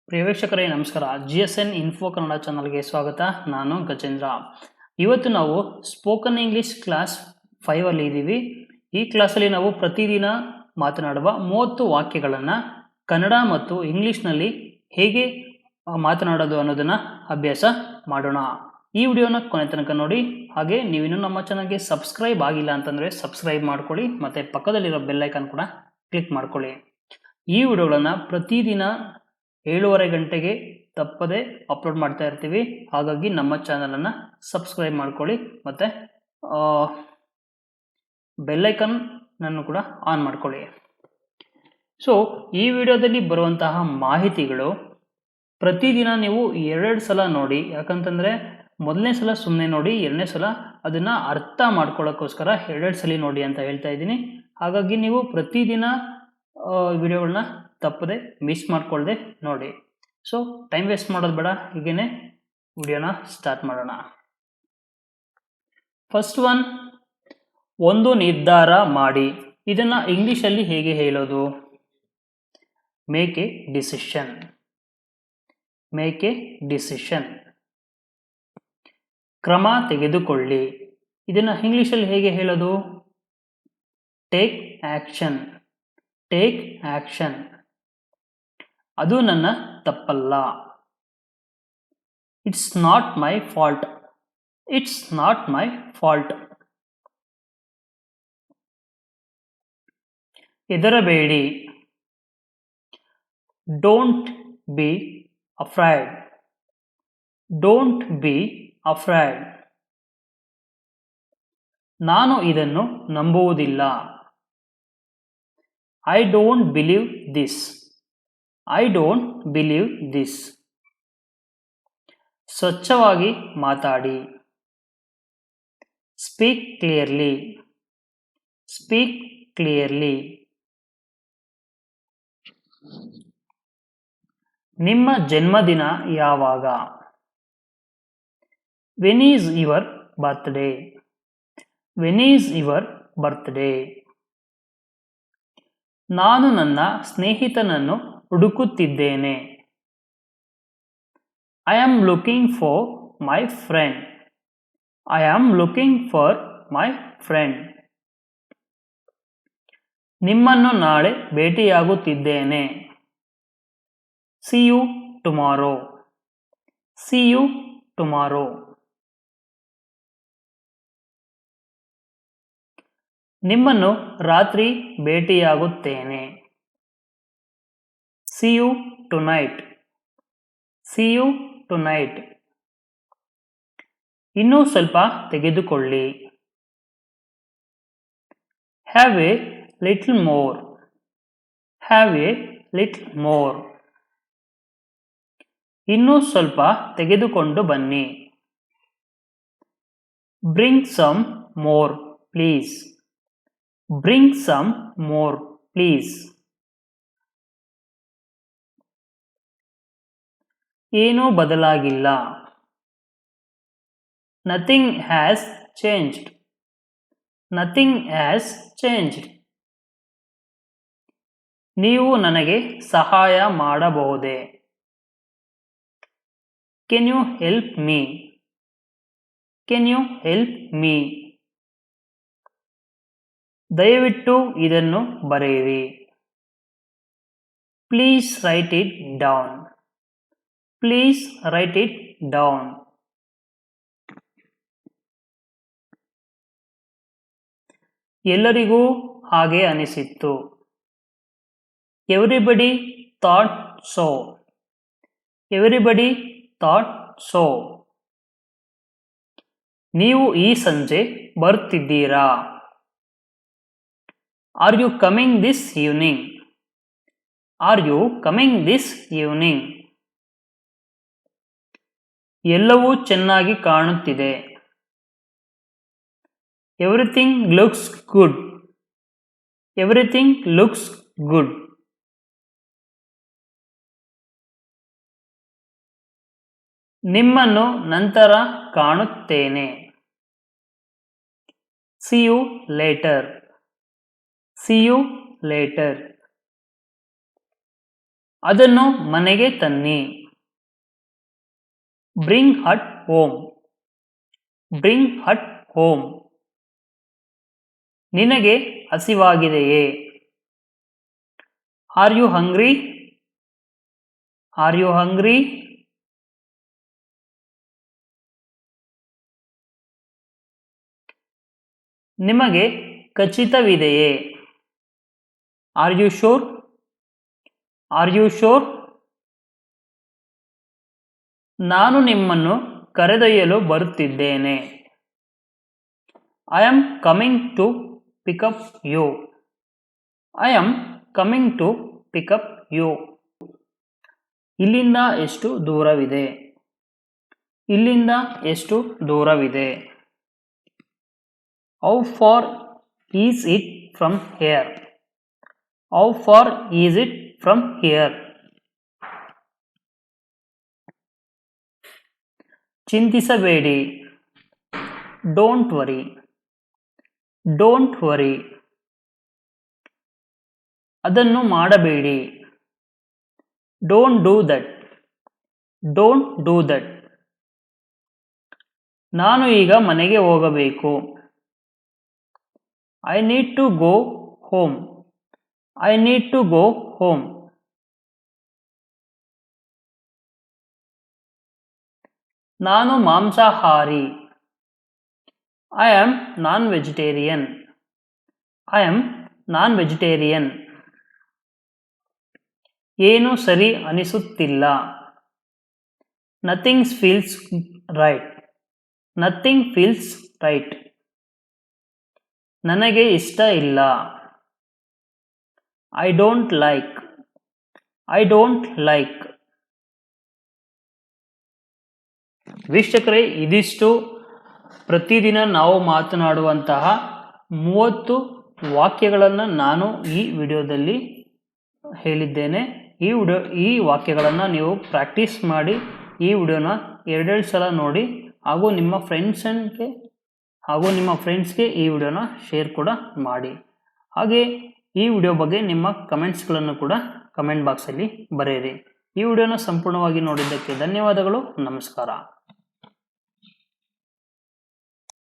ಪ್ರಿಯ ವೀಕ್ಷಕರೇ ನಮಸ್ಕಾರ. GSN info Kannada ಚಾನಲ್ಗೆ ಸ್ವಾಗತ. ನಾನು ಗಜೇಂದ್ರ. ಇವತ್ತು ನಾವು ಸ್ಪೋಕನ್ ಇಂಗ್ಲಿಷ್ ಕ್ಲಾಸ್ 5 ಅಲ್ಲಿ ಇದ್ದೀವಿ. ಈ ಕ್ಲಾಸಲ್ಲಿ ನಾವು ಪ್ರತಿದಿನ ಮಾತನಾಡುವ 30 ವಾಕ್ಯಗಳನ್ನು ಕನ್ನಡ ಮತ್ತು ಇಂಗ್ಲಿಷ್ನಲ್ಲಿ ಹೇಗೆ ಮಾತನಾಡೋದು ಅನ್ನೋದನ್ನ ಅಭ್ಯಾಸ ಮಾಡೋಣ. ಈ ವಿಡಿಯೋನ ಕೊನೆ ತನಕ ನೋಡಿ. ಹಾಗೆ ನೀವಿನ್ನೂ ನಮ್ಮ ಚಾನಲ್ಗೆ ಸಬ್ಸ್ಕ್ರೈಬ್ ಆಗಿಲ್ಲ ಅಂತಂದರೆ ಸಬ್ಸ್ಕ್ರೈಬ್ ಮಾಡ್ಕೊಳ್ಳಿ ಮತ್ತು ಪಕ್ಕದಲ್ಲಿರೋ ಬೆಲ್ ಐಕಾನ್ ಕೂಡ ಕ್ಲಿಕ್ ಮಾಡ್ಕೊಳ್ಳಿ. ಈ ವಿಡಿಯೋಗಳನ್ನು ಪ್ರತಿದಿನ 7:30 ಗಂಟೆಗೆ ತಪ್ಪದೆ ಅಪ್ಲೋಡ್ ಮಾಡ್ತಾ ಇರ್ತೀವಿ. ಹಾಗಾಗಿ ನಮ್ಮ ಚಾನಲನ್ನು ಸಬ್ಸ್ಕ್ರೈಬ್ ಮಾಡ್ಕೊಳ್ಳಿ ಮತ್ತು ಬೆಲ್ಲೈಕನ್ ನನ್ನು ಕೂಡ ಆನ್ ಮಾಡ್ಕೊಳ್ಳಿ. ಸೊ ಈ ವಿಡಿಯೋದಲ್ಲಿ ಬರುವಂತಹ ಮಾಹಿತಿಗಳು ಪ್ರತಿದಿನ ನೀವು 2 ಸಲ ನೋಡಿ. ಯಾಕಂತಂದರೆ ಮೊದಲನೇ ಸಲ ಸುಮ್ಮನೆ ನೋಡಿ, ಎರಡನೇ ಸಲ ಅದನ್ನು ಅರ್ಥ ಮಾಡ್ಕೊಳ್ಳೋಕ್ಕೋಸ್ಕರ 2 ಸಲ ನೋಡಿ ಅಂತ ಹೇಳ್ತಾ ಇದ್ದೀನಿ. ಹಾಗಾಗಿ ನೀವು ಪ್ರತಿದಿನ ವಿಡಿಯೋಗಳನ್ನ ತಪ್ಪದೆ ಮಿಸ್ ಮಾಡ್ಕೊಳ್ಳದೆ ನೋಡಿ. ಸೊ ಟೈಮ್ ವೇಸ್ಟ್ ಮಾಡೋದು ಬೇಡ, ಹೀಗೇನೆ ವಿಡಿಯೋನ ಸ್ಟಾರ್ಟ್ ಮಾಡೋಣ. ಫಸ್ಟ್ ಒನ್, ಒಂದು ನಿರ್ಧಾರ ಮಾಡಿ. ಇದನ್ನು ಇಂಗ್ಲಿಷಲ್ಲಿ ಹೇಗೆ ಹೇಳೋದು? Make a decision. Make a decision. ಕ್ರಮ ತೆಗೆದುಕೊಳ್ಳಿ. ಇದನ್ನು ಇಂಗ್ಲಿಷಲ್ಲಿ ಹೇಗೆ ಹೇಳೋದು? Take action. Take action. ಅದು ನನ್ನ ತಪ್ಪಲ್ಲ. It's not my fault. It's not my fault. ಹೆದರಬೇಡಿ. Don't be afraid. Don't be afraid. ನಾನು ಇದನ್ನು ನಂಬುವುದಿಲ್ಲ. I don't believe this. I don't believe this. ಸ್ವಚ್ಛವಾಗಿ ಮಾತಾಡಿ. Speak clearly. Speak clearly. ನಿಮ್ಮ ಜನ್ಮದಿನ ಯಾವಾಗ? When is your birthday? When is your birthday? ನಾನು ನನ್ನ ಸ್ನೇಹಿತನನ್ನು ಹುಡುಕುತ್ತಿದ್ದೇನೆ. I am looking for my friend. I am looking for my friend. ನಿಮ್ಮನ್ನು ನಾಳೆ ಭೇಟಿಯಾಗುತ್ತಿದ್ದೇನೆ. See you tomorrow. See you tomorrow. ನಿಮ್ಮನ್ನು ರಾತ್ರಿ ಭೇಟಿಯಾಗುತ್ತೇನೆ. See you tonight. See you tonight. ಇನ್ನೂ ಸ್ವಲ್ಪ ತೆಗೆದುಕೊಳ್ಳಿ. Have a little more. Have a little more. ಇನ್ನೂ ಸ್ವಲ್ಪ ತೆಗೆದುಕೊಂಡು ಬನ್ನಿ. Bring some more please. Bring some more please. ಏನೂ ಬದಲಾಗಿಲ್ಲ. Nothing has changed. Nothing has changed. ನೀವು ನನಗೆ ಸಹಾಯ ಮಾಡಬಹುದೇ? Can you help me? Ken you help me? ದಯವಿಟ್ಟು ಇದನ್ನು ಬರೆಯಿರಿ. Please write it down. Please write it down. ಎಲ್ಲರಿಗೂ ಹಾಗೆ ಅನಿಸಿತ್ತು. Everybody thought so. Everybody thought so. ನೀವು ಈ ಸಂಜೆ ಬರ್ತಿದ್ದೀರಾ? Are you coming this evening? Are you coming this evening? ಎಲ್ಲವೂ ಚೆನ್ನಾಗಿ ಕಾಣುತ್ತಿದೆ. Everything looks good. Everything looks good. ನಿಮ್ಮನ್ನು ನಂತರ ಕಾಣುತ್ತೇನೆ. See you later. See you later. ಅದನ್ನು ಮನೆಗೆ ತನ್ನಿ. Bring at home. Bring at home. ನಿನಗೆ ಹಸಿವಾಗಿದೆಯೇ? Are you hungry? R you hungry? ನಿಮಗೆ ಖಚಿತವಿದೆಯೇ? Are you sure? Are you sure? ನಾನು ನಿಮ್ಮನ್ನು ಕರೆದೊಯ್ಯಲು ಬರುತ್ತಿದ್ದೇನೆ. I am coming to pick up you. I am coming to pick up you. ಇಲ್ಲಿಂದ ಎಷ್ಟು ದೂರವಿದೆ? ಇಲ್ಲಿಂದ ಎಷ್ಟು ದೂರವಿದೆ? How far is it from here? How far is it from here? ಚಿಂತಿಸಬೇಡಿ. Don't worry. Don't worry. ಅದನ್ನು ಮಾಡಬೇಡಿ. Don't do that. Don't do that. ನಾನು ಈಗ ಮನೆಗೆ ಹೋಗಬೇಕು. I need to go home. I need to go home. ನಾನು ಮಾಂಸಾಹಾರಿ. I am non vegetarian. I am non vegetarian. ಏನು ಸರಿ ಅನಿಸುತ್ತಿಲ್ಲ. Nothing feels right. Nothing feels right. ನನಗೆ ಇಷ್ಟ ಇಲ್ಲ. I don't like. I don't like. ವೀಕ್ಷಕರೇ, ಇದಿಷ್ಟು ಪ್ರತಿದಿನ ನಾವು ಮಾತನಾಡುವಂತಹ 30 ವಾಕ್ಯಗಳನ್ನು ನಾನು ಈ ವಿಡಿಯೋದಲ್ಲಿ ಹೇಳಿದ್ದೇನೆ. ಈ ವಾಕ್ಯಗಳನ್ನು ನೀವು ಪ್ರಾಕ್ಟೀಸ್ ಮಾಡಿ ಈ ವಿಡಿಯೋನ 2 ಸಲ ನೋಡಿ ಹಾಗೂ ನಿಮ್ಮ ಫ್ರೆಂಡ್ಸ್ಗೆ ಈ ವಿಡಿಯೋನ ಶೇರ್ ಕೂಡ ಮಾಡಿ. ಹಾಗೆ ಈ ವಿಡಿಯೋ ಬಗ್ಗೆ ನಿಮ್ಮ ಕಮೆಂಟ್ಸ್ಗಳನ್ನು ಕೂಡ ಕಮೆಂಟ್ ಬಾಕ್ಸಲ್ಲಿ ಬರೆಯಿರಿ. ಈ ವಿಡಿಯೋನ ಸಂಪೂರ್ಣವಾಗಿ ನೋಡಿದ್ದಕ್ಕೆ ಧನ್ಯವಾದಗಳು. ನಮಸ್ಕಾರ.